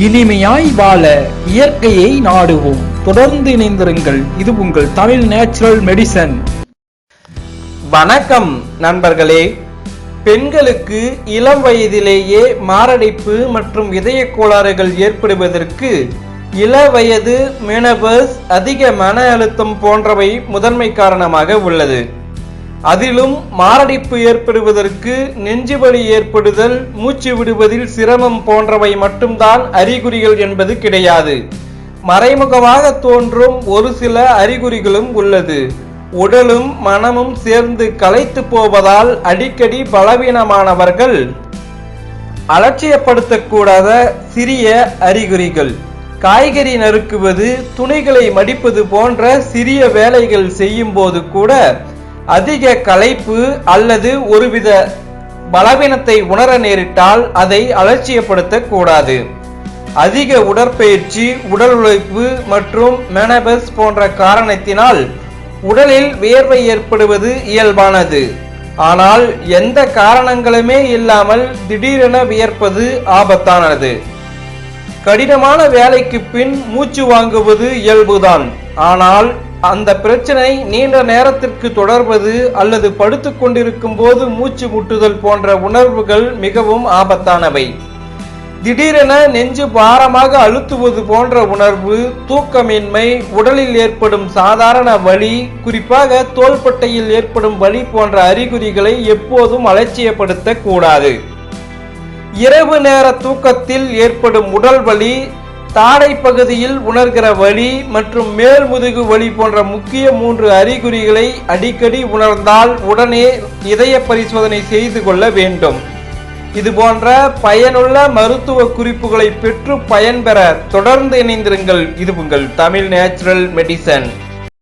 இனிமையாய் வாழ இயற்கையை நாடுவோம். தொடர்ந்து இணைந்திருங்கள். இது உங்கள் தமிழ் நேச்சுரல் மெடிசன். வணக்கம் நண்பர்களே. பெண்களுக்கு இளம் வயதிலேயே மாரடைப்பு மற்றும் இதய கோளாறுகள் ஏற்படுவதற்கு இள வயது, மெனோபாஸ், அதிக மன அழுத்தம் போன்றவை முதன்மை காரணமாக உள்ளது. அதிலும் மாரடைப்பு ஏற்படுவதற்கு நெஞ்சுவலி ஏற்படுதல், மூச்சு விடுவதில் சிரமம் போன்றவை மட்டும்தான் அறிகுறிகள் என்பது கிடையாது. மறைமுகமாக தோன்றும் ஒரு சில அறிகுறிகளும் உள்ளது. உடலும் மனமும் சேர்ந்து களைத்து போவதால் அடிக்கடி பலவீனமானவர்கள் அலட்சியப்படுத்தக்கூடாத சிறிய அறிகுறிகள். காய்கறி நறுக்குவது, துணிகளை மடிப்பது போன்ற சிறிய வேலைகள் செய்யும் போது கூட அதிக களைப்பு அல்லது ஒருவித பலவீனத்தை உணர நேரிட்டால் அதை அலட்சியப்படுத்தக் கூடாது. அதிக உடற்பயிற்சி, உடல் உழைப்பு மற்றும் மெனோபாஸ் போன்ற காரணத்தினால் உடலில் வியர்வை ஏற்படுவது இயல்பானது. ஆனால் எந்த காரணங்களுமே இல்லாமல் திடீரென வியர்ப்பது ஆபத்தானது. கடினமான வேலைக்கு பின் மூச்சு வாங்குவது இயல்புதான். ஆனால் அந்த பிரச்சனை நீண்ட நேரத்திற்கு தொடர்வது அல்லது படுத்துக் கொண்டிருக்கும் போது மூச்சு முட்டுதல் போன்ற உணர்வுகள் மிகவும் ஆபத்தானவை. திடீரென நெஞ்சு பாரமாக அழுத்துவது போன்ற உணர்வு, தூக்கமின்மை, உடலில் ஏற்படும் சாதாரண வலி, குறிப்பாக தோள்பட்டையில் ஏற்படும் வலி போன்ற அறிகுறிகளை எப்போதும் அலட்சியப்படுத்த கூடாது. இரவு நேர தூக்கத்தில் ஏற்படும் உடல் வலி, தாடை பகுதியில் உணர்கிற வலி மற்றும் மேல் முதுகு வலி போன்ற முக்கிய 3 அறிகுறிகளை அடிக்கடி உணர்ந்தால் உடனே இதய பரிசோதனை செய்து கொள்ள வேண்டும். இது போன்ற பயனுள்ள மருத்துவ குறிப்புகளை பெற்று பயன்பெற தொடர்ந்து இணைந்திருங்கள். இது உங்கள் தமிழ் நேச்சுரல் மெடிசன்.